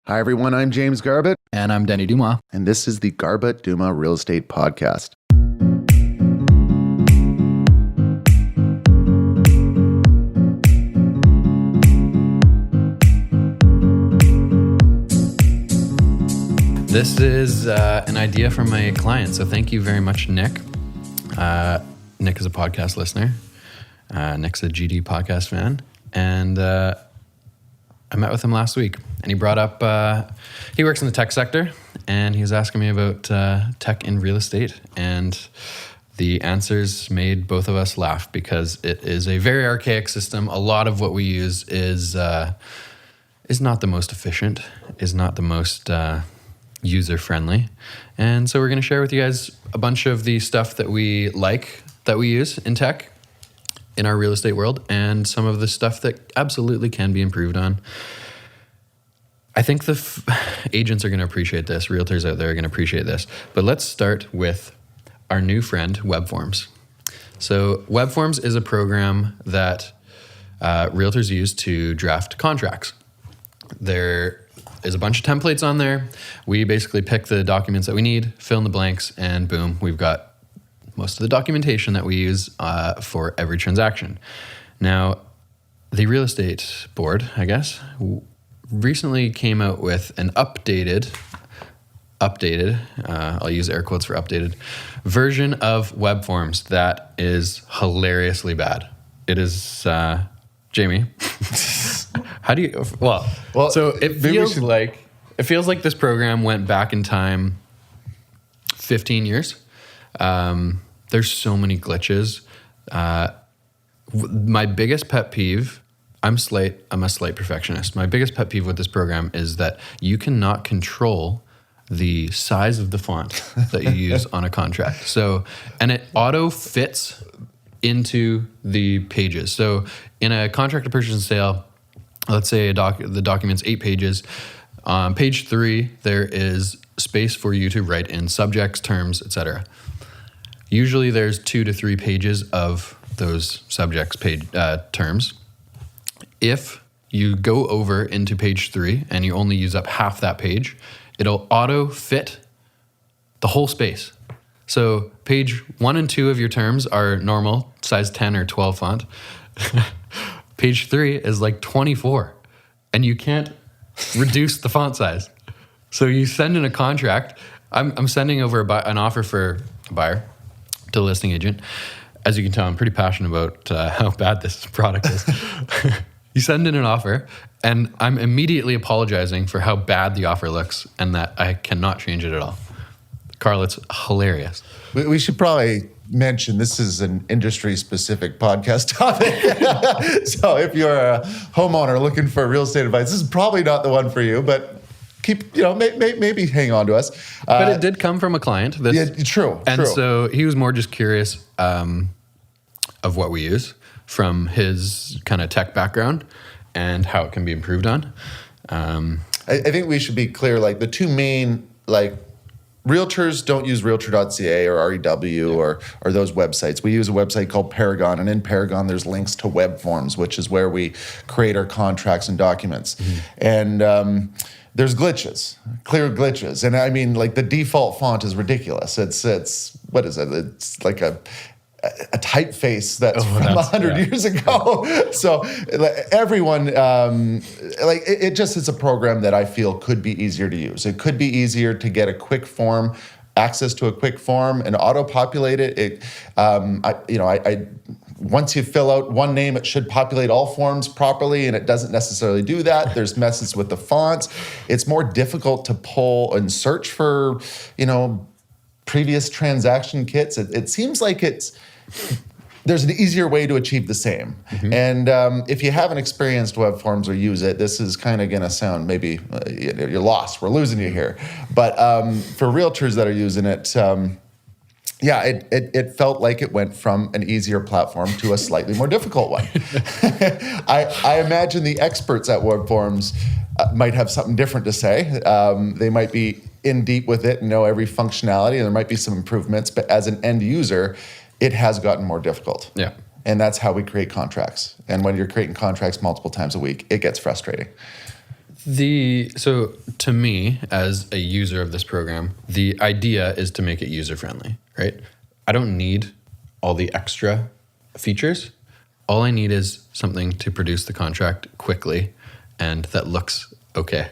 Hi, everyone. I'm James Garbutt. And I'm Denny Dumas. And this is the Garbutt Dumas Real Estate Podcast. This is an idea from my client, so thank you very much, Nick. Nick is a podcast listener. Nick's a GD podcast fan. And I met with him last week, and he brought up, he works in the tech sector, and he was asking me about tech in real estate, and the answers made both of us laugh because it is a very archaic system. A lot of what we use is not the most efficient, is not the most user-friendly, and so we're going to share with you guys a bunch of the stuff that we like, that we use in tech, in our real estate world, and some of the stuff that absolutely can be improved on. I think the agents are going to appreciate this. Realtors out there are going to appreciate this. But let's start with our new friend, WebForms. So WebForms is a program that realtors use to draft contracts. There is a bunch of templates on there. We basically pick the documents that we need, fill in the blanks, and boom, we've got most of the documentation that we use for every transaction. Now, the real estate board, I guess, recently came out with an updated, I'll use air quotes for updated, version of WebForms that is hilariously bad. It is, Jamie, how do you, well so it feels like this program went back in time 15 years. There's so many glitches. My biggest pet peeve, I'm a slight perfectionist. My biggest pet peeve with this program is that you cannot control the size of the font that you use on a contract. So, and it auto fits into the pages. So in a contract to purchase and sale, let's say the document's 8 pages. On page 3, there is space for you to write in subjects, terms, etc. Usually there's 2 to 3 pages of those subjects terms. If you go over into page 3 and you only use up half that page, it'll auto fit the whole space. So page 1 and 2 of your terms are normal, size 10 or 12 font. Page 3 is like 24, and you can't reduce the font size. So you send in a contract. I'm sending over an offer for a buyer to a listing agent. As you can tell, I'm pretty passionate about how bad this product is. You send in an offer, and I'm immediately apologizing for how bad the offer looks and that I cannot change it at all. Carl, it's hilarious. We should probably mention this is an industry-specific podcast topic. So if you're a homeowner looking for real estate advice, this is probably not the one for you, but maybe hang on to us. But it did come from a client. True. So he was more just curious of what we use from his kind of tech background and how it can be improved on. I think we should be clear, like the two main, realtors don't use realtor.ca or REW or those websites. We use a website called Paragon, and in Paragon there's links to WebForms, which is where we create our contracts and documents. Mm-hmm. And there's glitches, clear glitches. And I mean, the default font is ridiculous. It's what is it? It's like a typeface that's from 100 years ago. So everyone, it's a program that I feel could be easier to use. It could be easier to get a quick form, access to a quick form, and auto-populate it. Once you fill out one name, it should populate all forms properly, and it doesn't necessarily do that. There's messes with the fonts. It's more difficult to pull and search for, previous transaction kits. It seems like there's an easier way to achieve the same. Mm-hmm. And if you haven't experienced WebForms or use it, this is kind of going to sound maybe you're lost. We're losing you here. But for realtors that are using it, it felt like it went from an easier platform to a slightly more difficult one. I imagine the experts at WebForms might have something different to say. They might be in deep with it and know every functionality, and there might be some improvements. But as an end user, it has gotten more difficult. Yeah. And that's how we create contracts. And when you're creating contracts multiple times a week, it gets frustrating. So to me, as a user of this program, the idea is to make it user friendly, right? I don't need all the extra features. All I need is something to produce the contract quickly and that looks okay.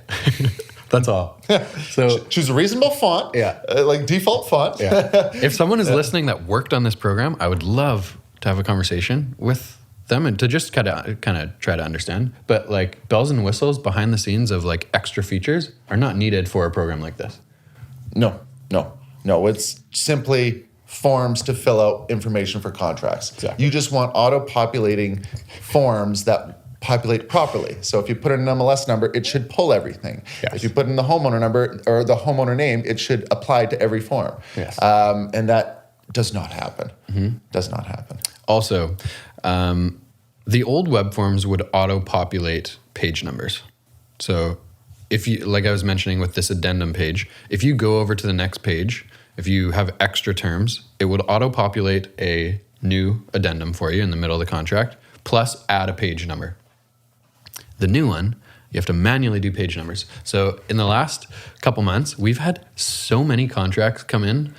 That's all. So Choose a reasonable font. Yeah. Like default font. yeah. If someone is listening that worked on this program, I would love to have a conversation with them and to just kind of try to understand. But like bells and whistles behind the scenes of like extra features are not needed for a program like this. No. It's simply forms to fill out information for contracts. Exactly. You just want auto-populating forms that populate properly. So if you put in an MLS number, it should pull everything. Yes. If you put in the homeowner number or the homeowner name, it should apply to every form. Yes. And that does not happen. Does not happen. Also, the old web forms would auto-populate page numbers. So if you, like I was mentioning with this addendum page, if you go over to the next page, if you have extra terms, it would auto-populate a new addendum for you in the middle of the contract, plus add a page number. The new one, you have to manually do page numbers. So in the last couple months, we've had so many contracts come in,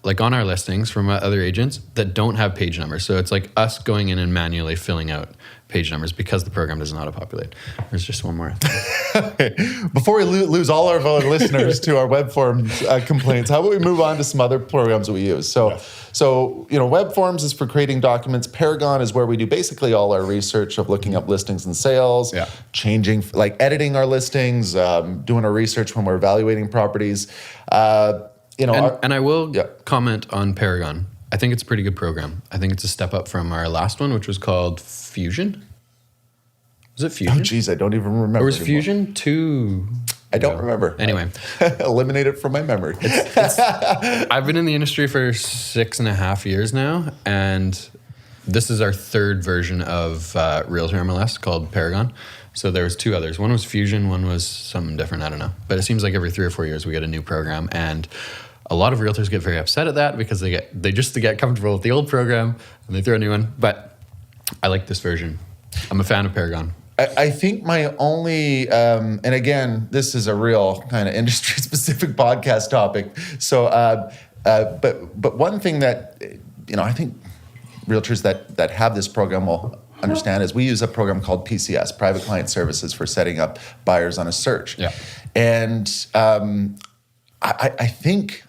like on our listings from other agents that don't have page numbers. So it's like us going in and manually filling out page numbers because the program doesn't auto-populate. There's just one more. Before we lose all of our listeners to our web forms complaints, how about we move on to some other programs that we use? So web forms is for creating documents. Paragon is where we do basically all our research of looking up listings and sales, changing, like editing our listings, doing our research when we're evaluating properties. And I will comment on Paragon. I think it's a pretty good program. I think it's a step up from our last one, which was called Fusion. Was it Fusion? Oh, geez, I don't even remember. Or was anymore. Fusion 2? I don't remember. Anyway. Eliminate it from my memory. I've been in the industry for 6.5 years now, and this is our third version of Realtor MLS called Paragon. So there was two others. One was Fusion, one was something different, I don't know. But it seems like every 3 or 4 years we get a new program, and a lot of realtors get very upset at that because they get comfortable with the old program and they throw a new one. But I like this version. I'm a fan of Paragon. I think my only, and again, this is a real kind of industry-specific podcast topic. So, but one thing that I think realtors that have this program will understand is we use a program called PCS, Private Client Services, for setting up buyers on a search. Yeah. And I think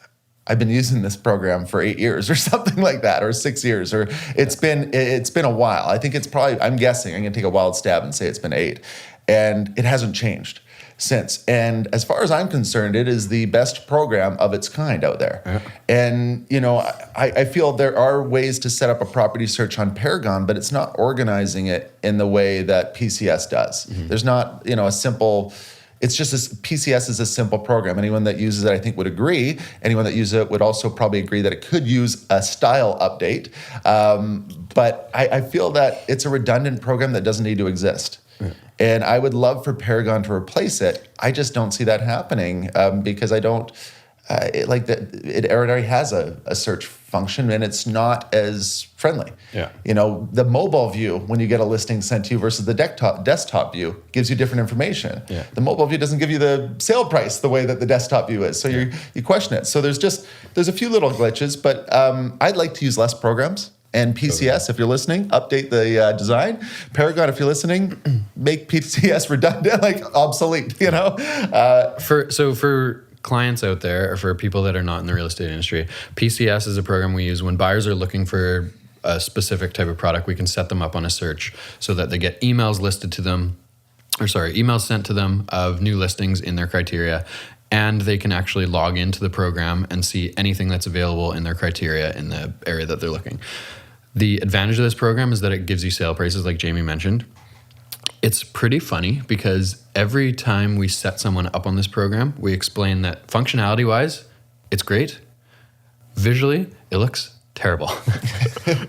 I've been using this program for 8 years or something like that, or 6 years, or it's been a while. I think it's probably, I'm guessing, I'm going to take a wild stab and say it's been 8. And it hasn't changed since. And as far as I'm concerned, it is the best program of its kind out there. Yeah. And, I feel there are ways to set up a property search on Paragon, but it's not organizing it in the way that PCS does. Mm-hmm. There's not, a simple... It's just PCS is a simple program. Anyone that uses it, I think, would agree. Anyone that uses it would also probably agree that it could use a style update. But I feel that it's a redundant program that doesn't need to exist. Yeah. And I would love for Paragon to replace it. I just don't see that happening because I don't... it already has a search function and it's not as friendly. Yeah. The mobile view when you get a listing sent to you versus the desktop view gives you different information. Yeah. The mobile view doesn't give you the sale price the way that the desktop view is. So you question it. So there's a few little glitches, but I'd like to use less programs. And PCS, if you're listening, update the design. Paragon, if you're listening, make PCS redundant, obsolete. For clients out there, or for people that are not in the real estate industry, PCS is a program we use when buyers are looking for a specific type of product. We can set them up on a search so that they get emails sent to them of new listings in their criteria, and they can actually log into the program and see anything that's available in their criteria in the area that they're looking. The advantage of this program is that it gives you sale prices, like Jamie mentioned. It's pretty funny because every time we set someone up on this program, we explain that functionality-wise, it's great. Visually, it looks terrible.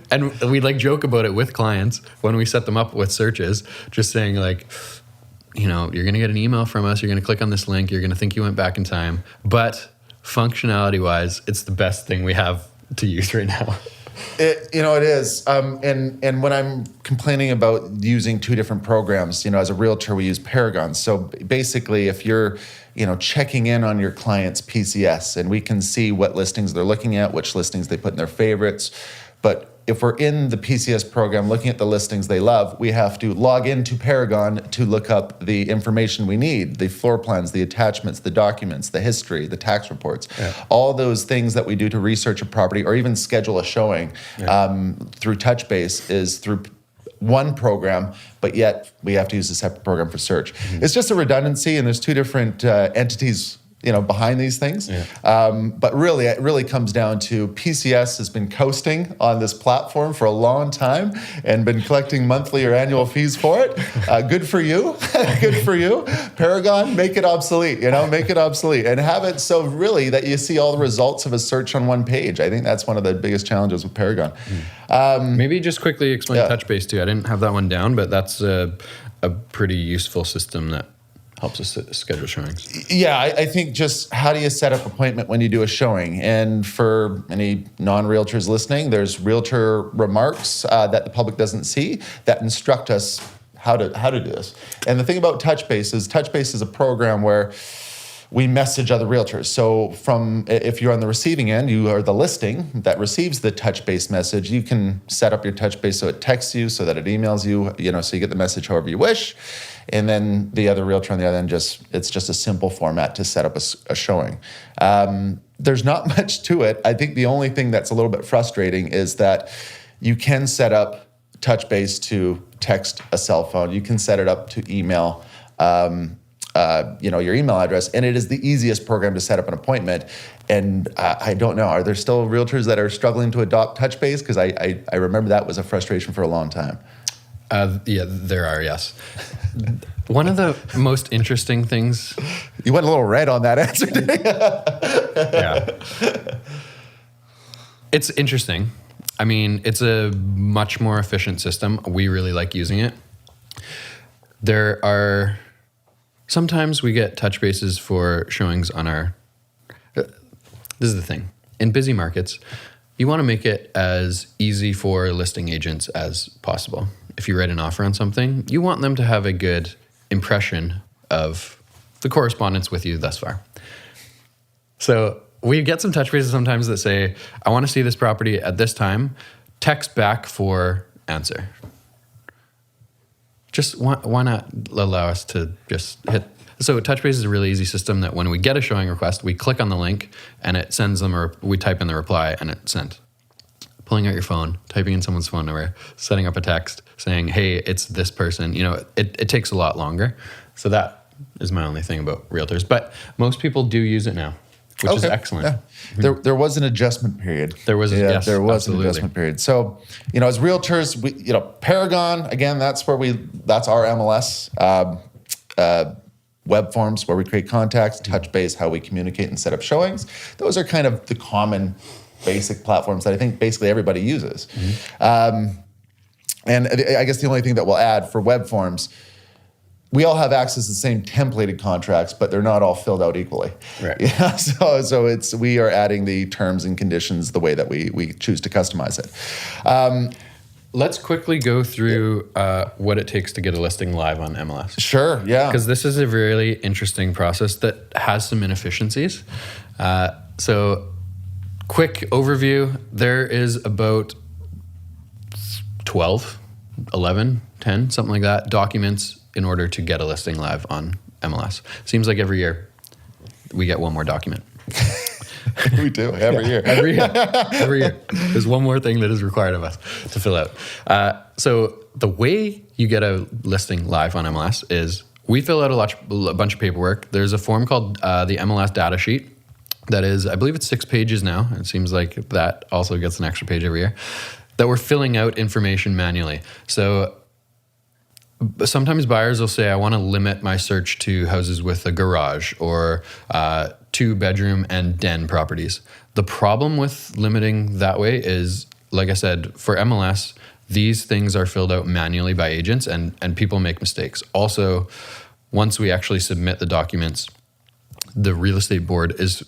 And we joke about it with clients when we set them up with searches, just saying you're going to get an email from us, you're going to click on this link, you're going to think you went back in time. But functionality-wise, it's the best thing we have to use right now. It is. And when I'm complaining about using two different programs, as a realtor, we use Paragon. So basically, if you're, checking in on your client's PCS, and we can see what listings they're looking at, which listings they put in their favorites. But if we're in the PCS program looking at the listings they love, we have to log into Paragon to look up the information we need, the floor plans, the attachments, the documents, the history, the tax reports, all those things that we do to research a property or even schedule a showing through TouchBase is through one program, but yet we have to use a separate program for search. It's just a redundancy, and there's two different entities behind these things. But really, it really comes down to PCS has been coasting on this platform for a long time and been collecting monthly or annual fees for it. Good for you. Good for you. Paragon, make it obsolete, make it obsolete and have it so really that you see all the results of a search on one page. I think that's one of the biggest challenges with Paragon. Maybe just quickly explain TouchBase too. I didn't have that one down, but that's a pretty useful system that helps us schedule showings. Yeah, I think just how do you set up appointment when you do a showing? And for any non-realtors listening, there's realtor remarks that the public doesn't see that instruct us how to do this. And the thing about TouchBase is a program where we message other realtors. So if you're on the receiving end, you are the listing that receives the TouchBase message. You can set up your TouchBase so it texts you, so that it emails you, so you get the message however you wish. And then the other realtor on the other end, it's just a simple format to set up a showing. There's not much to it. I think the only thing that's a little bit frustrating is that you can set up TouchBase to text a cell phone. You can set it up to email your email address, and it is the easiest program to set up an appointment. And I don't know, are there still realtors that are struggling to adopt TouchBase? Because I remember that was a frustration for a long time. Yeah, there are, yes. One of the most interesting things... You went a little red on that answer, didn't you? Yeah. It's interesting. I mean, it's a much more efficient system. We really like using it. There are... Sometimes we get TouchBases for showings on our... This is the thing. In busy markets, you want to make it as easy for listing agents as possible. If you write an offer on something, you want them to have a good impression of the correspondence with you thus far. So we get some TouchBases sometimes that say, I want to see this property at this time, text back for answer. Just why not allow us to just hit... So TouchBase is a really easy system that when we get a showing request, we click on the link and it sends them, or we type in the reply and it's sent. Pulling out your phone, typing in someone's phone number, setting up a text saying, hey, it's this person. It takes a lot longer. So that is my only thing about realtors. But most people do use it now, which is excellent. Yeah. There was an adjustment period. There was an adjustment period. So, as realtors, we, Paragon, again, that's our MLS. Web forms where we create contacts, TouchBase, how we communicate and set up showings. Those are kind of the common basic platforms that I think basically everybody uses. And I guess the only thing that we'll add for web forms, we all have access to the same templated contracts, but they're not all filled out equally. Right. Yeah. So we are adding the terms and conditions the way that we choose to customize it. Let's quickly go through what it takes to get a listing live on MLS. Sure, yeah. Because this is a really interesting process that has some inefficiencies. So quick overview, there is about 12, 11, 10, something like that, documents in order to get a listing live on MLS. Seems like every year we get one more document. We do, every year. Every year. There's one more thing that is required of us to fill out. So the way you get a listing live on MLS is we fill out a bunch of paperwork. There's a form called the MLS data sheet that is, I believe it's 6 pages now. It seems like that also gets an extra page every year, that we're filling out information manually. So sometimes buyers will say, I want to limit my search to houses with a garage or 2-bedroom and den properties. The problem with limiting that way is, like I said, for MLS, these things are filled out manually by agents and people make mistakes. Also, once we actually submit the documents, the real estate board is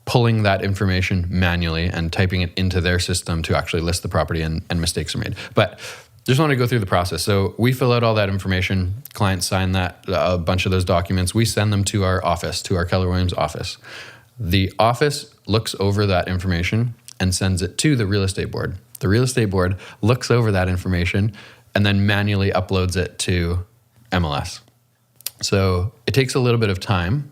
pulling that information manually and typing it into their system to actually list the property, and mistakes are made. But just want to go through the process. So we fill out all that information. Clients sign that, a bunch of those documents. We send them to our office, to our Keller Williams office. The office looks over that information and sends it to the real estate board. The real estate board looks over that information and then manually uploads it to MLS. So it takes a little bit of time,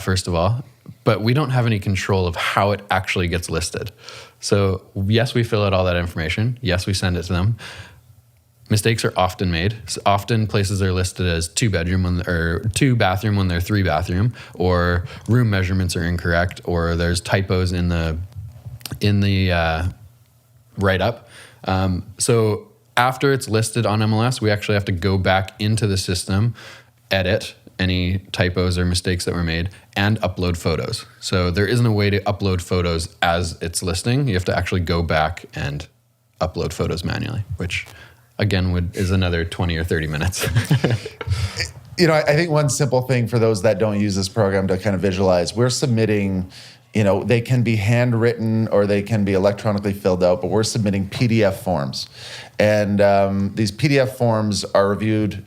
first of all, but we don't have any control of how it actually gets listed. So yes, we fill out all that information. Yes, we send it to them. Mistakes are often made. So often places are listed as 2-bedroom or 2-bathroom when they're 3-bathroom, or room measurements are incorrect, or there's typos in the write-up. So after it's listed on MLS, we actually have to go back into the system, edit any typos or mistakes that were made, and upload photos. So there isn't a way to upload photos as it's listing. You have to actually go back and upload photos manually, which again is another 20 or 30 minutes. I think one simple thing for those that don't use this program to kind of visualize, we're submitting, they can be handwritten or they can be electronically filled out, but we're submitting PDF forms. And these PDF forms are reviewed,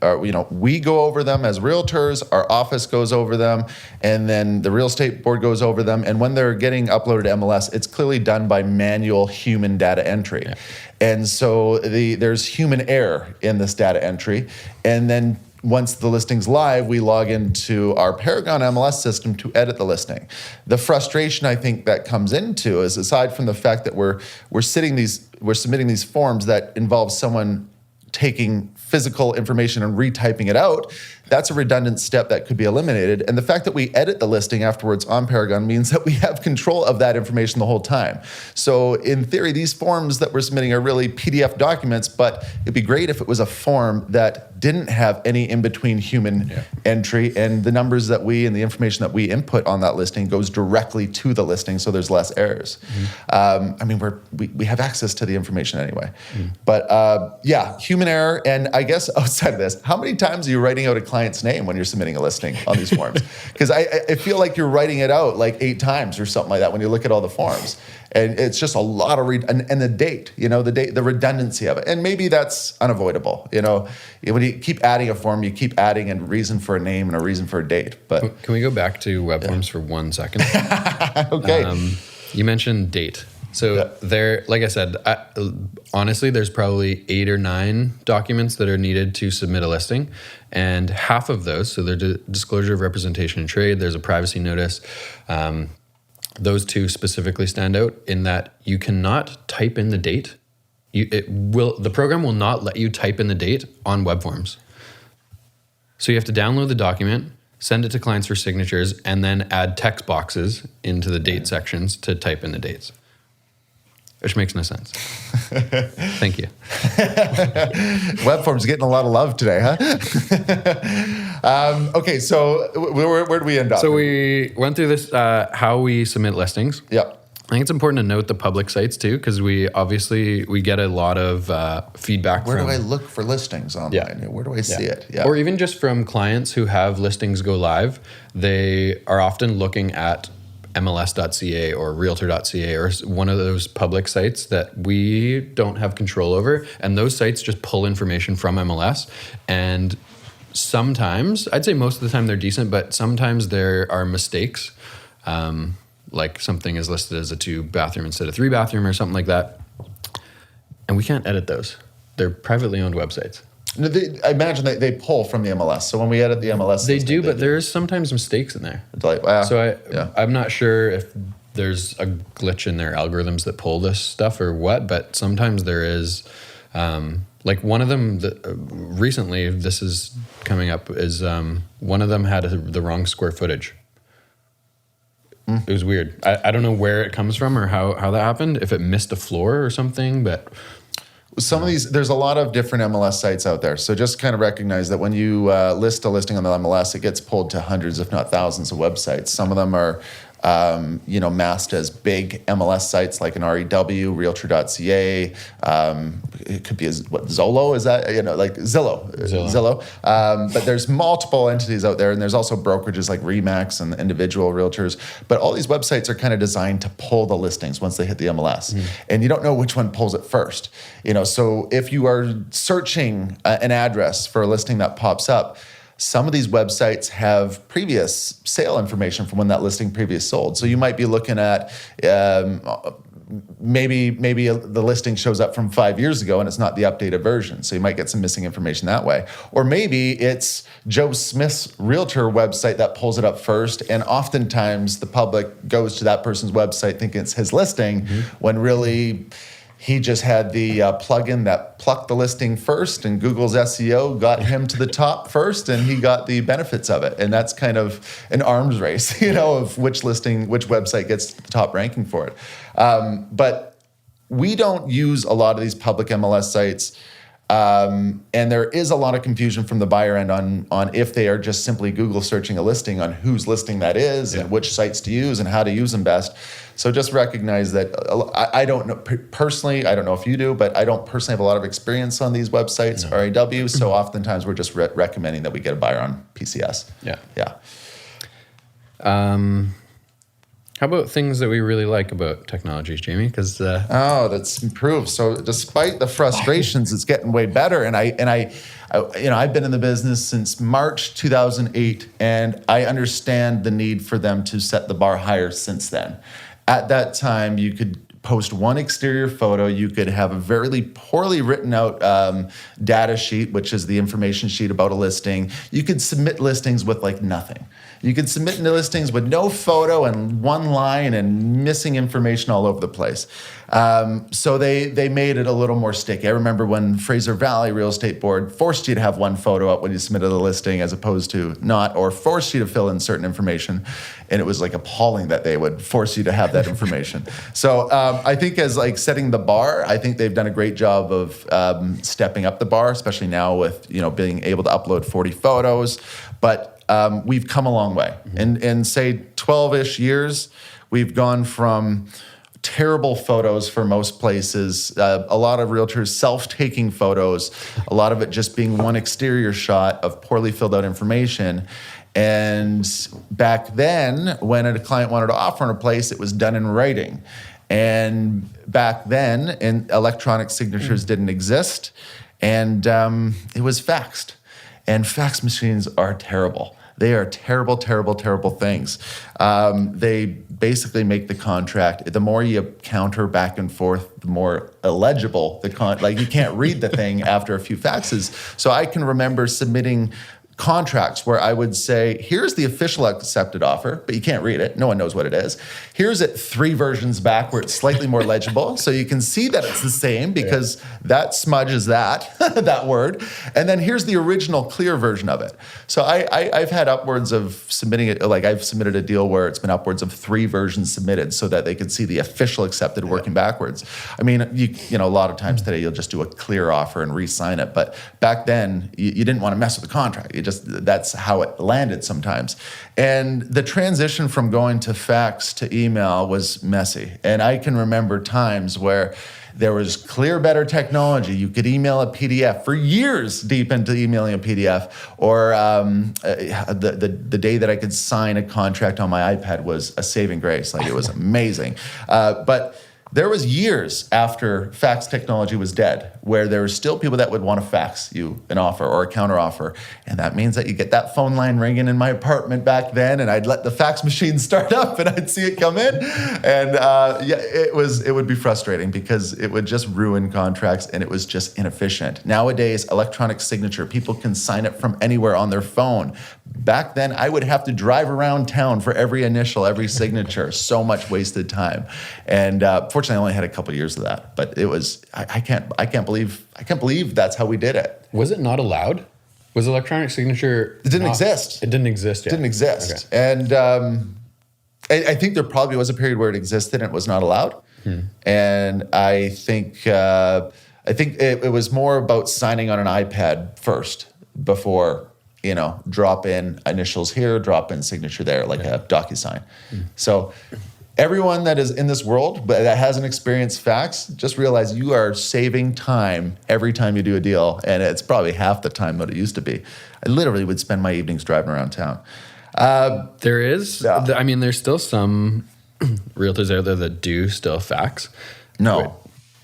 we go over them as realtors, our office goes over them, and then the real estate board goes over them. And when they're getting uploaded to MLS, it's clearly done by manual human data entry. Yeah. And so there's human error in this data entry. And then once the listing's live, we log into our Paragon MLS system to edit the listing. The frustration I think that comes into is, aside from the fact that we're submitting these forms that involve someone taking physical information and retyping it out, that's a redundant step that could be eliminated. And the fact that we edit the listing afterwards on Paragon means that we have control of that information the whole time. So in theory, these forms that we're submitting are really PDF documents, but it'd be great if it was a form that didn't have any in-between human entry, and the numbers that and the information that we input on that listing goes directly to the listing, so there's less errors. We have access to the information anyway. But human error. And I guess outside of this, how many times are you writing out a client's name when you're submitting a listing on these forms? Because I feel like you're writing it out like 8 times or something like that when you look at all the forms. And it's just a lot of and the date, the redundancy of it. And maybe that's unavoidable. When you keep adding a form, you keep adding a reason for a name and a reason for a date. But can we go back to web forms for 1 second? Okay. You mentioned date. So there, like I said, honestly, there's probably 8 or 9 documents that are needed to submit a listing. And half of those, so there's a disclosure of representation in trade, there's a privacy notice. Those 2 specifically stand out in that you cannot type in the date. The program will not let you type in the date on web forms. So you have to download the document, send it to clients for signatures, and then add text boxes into the date sections to type in the dates. Which makes no sense. Thank you. Web forms getting a lot of love today, huh? Okay, so where do we end up? So we went through this, how we submit listings. Yep. I think it's important to note the public sites too, because we get a lot of feedback. Where do I look for listings online? Yeah. Where do I see it? Yeah. Or even just from clients who have listings go live, they are often looking at MLS.ca or Realtor.ca or one of those public sites that we don't have control over. And those sites just pull information from MLS. And sometimes, I'd say most of the time they're decent, but sometimes there are mistakes. Like something is listed as a 2-bathroom instead of 3-bathroom or something like that. And we can't edit those. They're privately owned websites. No, I imagine they pull from the MLS. So when we edit the MLS, they do, but there's sometimes mistakes in there. I'm not sure if there's a glitch in their algorithms that pull this stuff or what, but sometimes there is. Like one of them recently, this is coming up, is one of them had the wrong square footage. It was weird. I don't know where it comes from or how that happened, if it missed a floor or something, but some of these, there's a lot of different MLS sites out there. So just kind of recognize that when you list a listing on the MLS, it gets pulled to hundreds, if not thousands of websites. Some of them are masked as big MLS sites like an REW, Realtor.ca. It could be Zolo, is that, like Zillow. But there's multiple entities out there, and there's also brokerages like Remax and individual realtors. But all these websites are kind of designed to pull the listings once they hit the MLS. And you don't know which one pulls it first. So if you are searching an address for a listing that pops up, some of these websites have previous sale information from when that listing previous sold. So you might be looking at maybe the listing shows up from 5 years ago and it's not the updated version. So you might get some missing information that way. Or maybe it's Joe Smith's realtor website that pulls it up first. And oftentimes the public goes to that person's website thinking it's his listing when really he just had the plugin that plucked the listing first, and Google's SEO got him to the top first, and he got the benefits of it. And that's kind of an arms race, of which website gets the top ranking for it. But we don't use a lot of these public MLS sites. And there is a lot of confusion from the buyer end on if they are just simply Google searching a listing on whose listing that is and which sites to use and how to use them best. So just recognize that I don't know personally, I don't know if you do, but I don't personally have a lot of experience on these websites, RAW. So oftentimes we're just recommending that we get a buyer on PCS. Yeah. How about things that we really like about technologies, Jamie? Because that's improved. So despite the frustrations, it's getting way better. And I've been in the business since March 2008, and I understand the need for them to set the bar higher since then. At that time, you could post one exterior photo. You could have a very poorly written out data sheet, which is the information sheet about a listing. You could submit listings with like nothing. You could submit listings with no photo and one line and missing information all over the place. So they made it a little more sticky. I remember when Fraser Valley Real Estate Board forced you to have one photo up when you submitted a listing as opposed to not, or forced you to fill in certain information. And it was like appalling that they would force you to have that information. So I think as like setting the bar, I think they've done a great job of stepping up the bar, especially now with being able to upload 40 photos. But we've come a long way. In say 12-ish years, we've gone from terrible photos for most places, a lot of realtors self-taking photos, a lot of it just being one exterior shot of poorly filled out information. And back then, when a client wanted to offer on a place, it was done in writing. And back then, electronic signatures didn't exist, and it was faxed. And fax machines are terrible. They are terrible, terrible, terrible things. They basically make the contract. The more you counter back and forth, the more illegible like you can't read the thing after a few faxes. So I can remember submitting contracts where I would say, here's the official accepted offer, but you can't read it. No one knows what it is. Here's it 3 versions back where it's slightly more legible. So you can see that it's the same because that smudge is that word. And then here's the original clear version of it. So I've had upwards of submitting it, like I've submitted a deal where it's been upwards of 3 versions submitted so that they could see the official accepted working backwards. I mean, you know, a lot of times today you'll just do a clear offer and re-sign it. But back then you didn't want to mess with the contract. That's how it landed sometimes. And the transition from going to fax to email was messy. And I can remember times where there was clear, better technology. You could email a PDF for years deep into emailing a PDF. Or the day that I could sign a contract on my iPad was a saving grace. Like, it was amazing. But there was years after fax technology was dead where there were still people that would want to fax you an offer or a counter offer. And that means that you get that phone line ringing in my apartment back then, and I'd let the fax machine start up and I'd see it come in. And it would be frustrating because it would just ruin contracts and it was just inefficient. Nowadays, electronic signature, people can sign it from anywhere on their phone. Back then, I would have to drive around town for every initial, every signature. So much wasted time. And fortunately, I only had a couple of years of that. But it was I can't believe that's how we did it. Was it not allowed? Was electronic signature? It didn't exist. It didn't exist yet. It didn't exist. Okay. And I think there probably was a period where it existed and it was not allowed. And I think it was more about signing on an iPad first before drop in initials here, drop in signature there, like a DocuSign. So everyone that is in this world but that hasn't experienced fax, just realize you are saving time every time you do a deal, and it's probably half the time that it used to be. I literally would spend my evenings driving around town. There is, Yeah. I mean, there's still some realtors out there that do still fax. No. Really?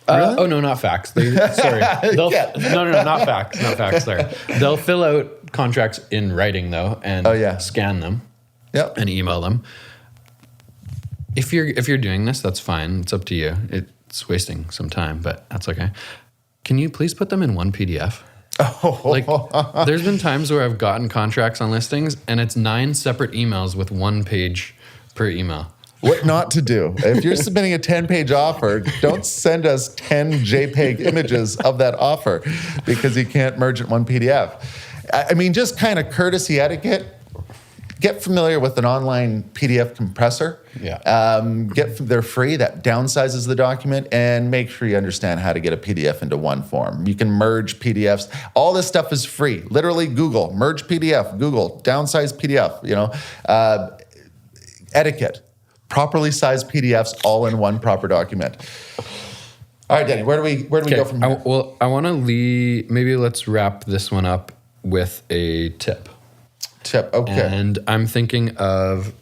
Really? Oh no, not fax. Sorry, no, not fax. Not fax. Sorry, they'll fill out contracts in writing though, and scan them, Yep. and email them. If you're doing this, that's fine. It's up to you. It's wasting some time, but that's okay. Can you please put them in one PDF? Like, there's been times where I've gotten contracts on listings, and it's 9 separate emails with 1 page per email. What not to do. If you're submitting a 10-page offer, don't send us 10 JPEG images of that offer because you can't merge it in one PDF. I mean, just kind of courtesy etiquette. Get familiar with an online PDF compressor. Yeah. They're free. That downsizes the document, and make sure you understand how to get a PDF into one form. You can merge PDFs. All this stuff is free. Literally, Google merge PDF. Google downsize PDF. Etiquette. Properly sized PDFs all in one proper document. All right, Denny, where do we go from here? I want to leave. Maybe let's wrap this one up with a tip. Okay. And I'm thinking of,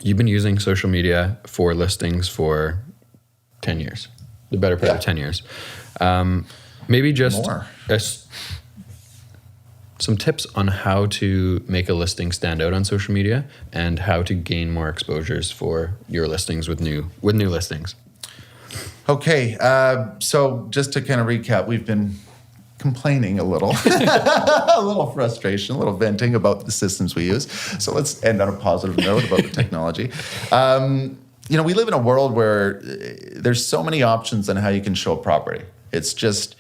you've been using social media for listings for 10 years, the better part of 10 years. Maybe just More. Some tips on how to make a listing stand out on social media and how to gain more exposures for your listings with new listings. Okay, so just to kind of recap, we've been complaining a little, a little frustration, a little venting about the systems we use. So let's end on a positive note about the technology. We live in a world where there's so many options on how you can show a property. It's just,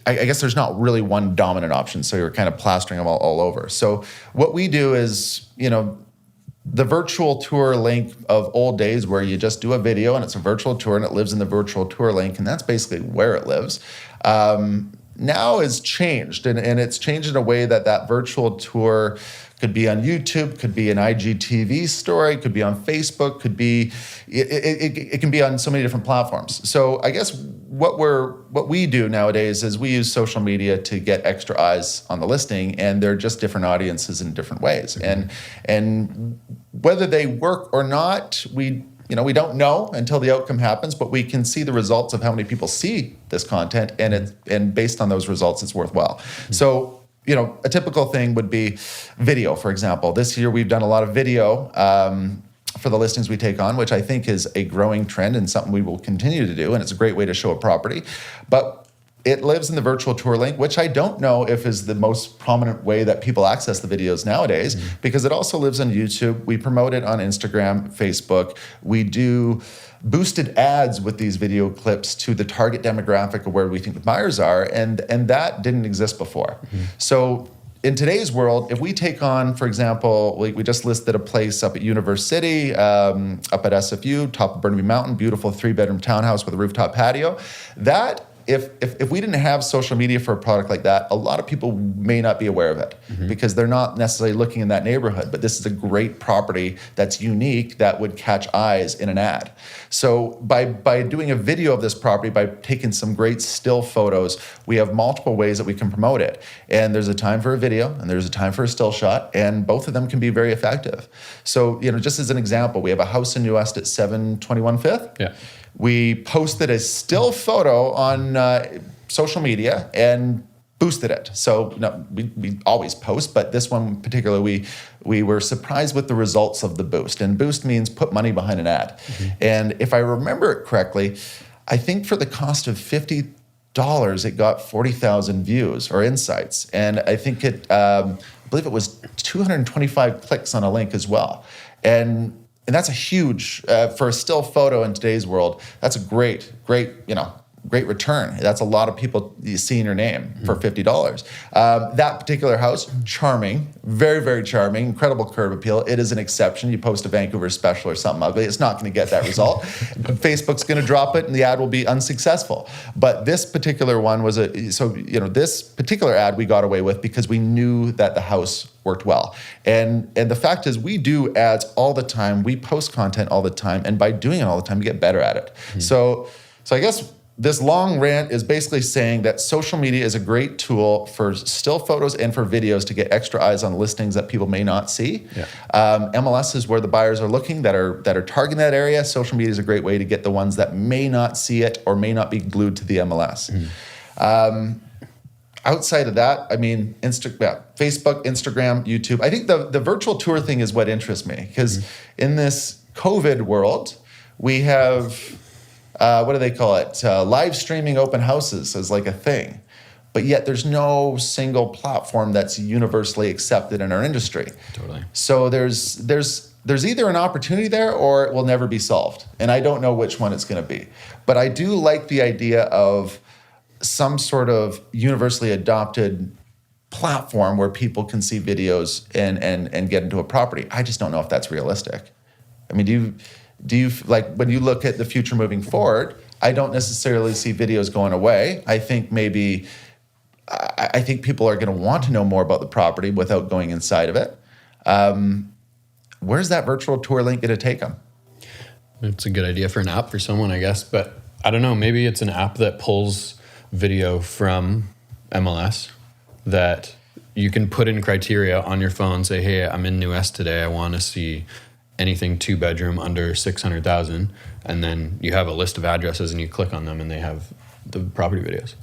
I guess there's not really one dominant option, so you're kind of plastering them all over. So what we do is, the virtual tour link of old days where you just do a video and it's a virtual tour and it lives in the virtual tour link, and that's basically where it lives. Now it's changed, and it's changed in a way that virtual tour could be on YouTube, could be an IGTV story, could be on Facebook, it can be on so many different platforms. So I guess what we do nowadays is we use social media to get extra eyes on the listing, and they're just different audiences in different ways. And whether they work or not, we don't know until the outcome happens, but we can see the results of how many people see this content, and based on those results, it's worthwhile. So, a typical thing would be video, for example. This year, we've done a lot of video for the listings we take on, which I think is a growing trend and something we will continue to do, and it's a great way to show a property. But it lives in the virtual tour link, which I don't know if is the most prominent way that people access the videos nowadays, because it also lives on YouTube. We promote it on Instagram, Facebook. We do boosted ads with these video clips to the target demographic of where we think the buyers are, and that didn't exist before. So in today's world, if we take on, for example, we just listed a place up at University, up at SFU, top of Burnaby Mountain, beautiful 3-bedroom townhouse with a rooftop patio. That, if we didn't have social media for a product like that, a lot of people may not be aware of it because they're not necessarily looking in that neighborhood. But this is a great property that's unique that would catch eyes in an ad. So by doing a video of this property, by taking some great still photos, we have multiple ways that we can promote it. And there's a time for a video and there's a time for a still shot, and both of them can be very effective. So, just as an example, we have a house in New West at 721 5th. Yeah. We posted a still photo on social media and boosted it. So we always post, but this one particularly, we were surprised with the results of the boost. And boost means put money behind an ad. And if I remember it correctly, I think for the cost of $50, it got 40,000 views or insights. And I think I believe it was 225 clicks on a link as well. And that's a huge, for a still photo in today's world, that's a great, great return. That's a lot of people seeing your name for $50. That particular house, charming, very, very charming, incredible curb appeal. It is an exception. You post a Vancouver special or something ugly, it's not going to get that result. Facebook's going to drop it and the ad will be unsuccessful. But this particular one was this particular ad we got away with because we knew that the house worked well. And the fact is we do ads all the time. We post content all the time. And by doing it all the time, you get better at it. So I guess this long rant is basically saying that social media is a great tool for still photos and for videos to get extra eyes on listings that people may not see. Yeah. MLS is where the buyers are looking that are targeting that area. Social media is a great way to get the ones that may not see it or may not be glued to the MLS. Outside of that, I mean, Facebook, Instagram, YouTube. I think the virtual tour thing is what interests me because in this COVID world, we have... what do they call it? Live streaming open houses is like a thing. But yet there's no single platform that's universally accepted in our industry. Totally. So there's either an opportunity there or it will never be solved. And I don't know which one it's going to be. But I do like the idea of some sort of universally adopted platform where people can see videos and get into a property. I just don't know if that's realistic. I mean, do you like when you look at the future moving forward, I don't necessarily see videos going away. I think people are going to want to know more about the property without going inside of it. Where's that virtual tour link going to take them? It's a good idea for an app for someone, I guess. But I don't know, maybe it's an app that pulls video from MLS that you can put in criteria on your phone, say, hey, I'm in New West today. I want to see anything 2-bedroom under 600,000, and then you have a list of addresses and you click on them and they have the property videos.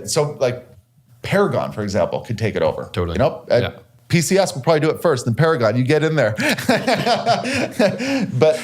So Paragon, for example, could take it over. Totally. PCS will probably do it first, then Paragon, you get in there. But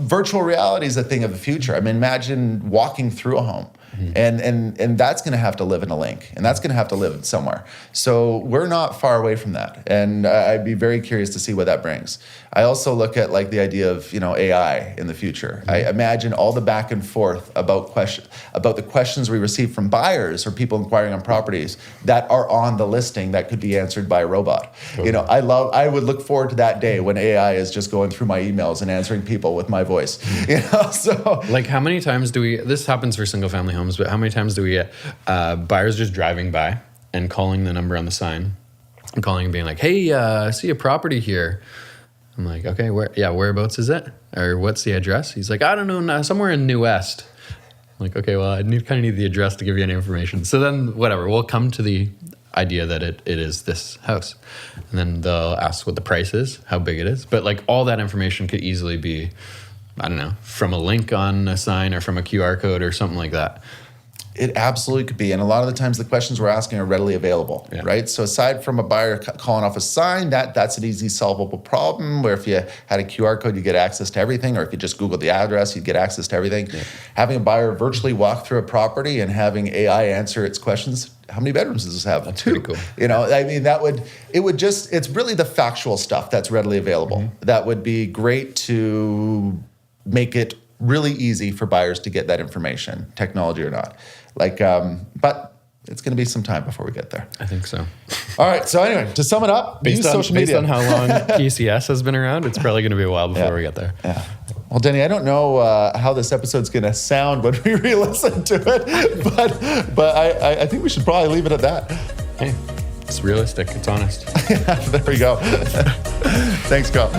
virtual reality is a thing of the future. I mean, imagine walking through a home. And that's going to have to live in a link, and that's going to have to live somewhere. So we're not far away from that, and I'd be very curious to see what that brings. I also look at the idea of AI in the future. I imagine all the back and forth about the questions we receive from buyers or people inquiring on properties that are on the listing that could be answered by a robot. Okay. I would look forward to that day when AI is just going through my emails and answering people with my voice. So how many times do we? This happens for single family homes. But how many times do we get buyers just driving by and calling the number on the sign and calling and being like, hey, I see a property here. I'm like, okay, whereabouts is it? Or what's the address? He's like, I don't know, somewhere in New West. I'm like, okay, well, I kind of need the address to give you any information. So then whatever, we'll come to the idea that it is this house. And then they'll ask what the price is, how big it is. But all that information could easily be, I don't know, from a link on a sign or from a QR code or something like that. It absolutely could be. And a lot of the times the questions we're asking are readily available, right? So aside from a buyer calling off a sign, that's an easy solvable problem where if you had a QR code, you get access to everything. Or if you just Google the address, you'd get access to everything. Yeah. Having a buyer virtually walk through a property and having AI answer its questions, how many bedrooms does this have? That's pretty cool. It's really the factual stuff that's readily available. That would be great to make it really easy for buyers to get that information, technology or not. But it's going to be some time before we get there. I think so. All right. So anyway, to sum it up, use social media. Based on how long PCS has been around, it's probably going to be a while before we get there. Yeah. Well, Denny, I don't know how this episode's going to sound when we re-listen to it, but I think we should probably leave it at that. Hey, it's realistic. It's honest. There we go. Thanks, Carl.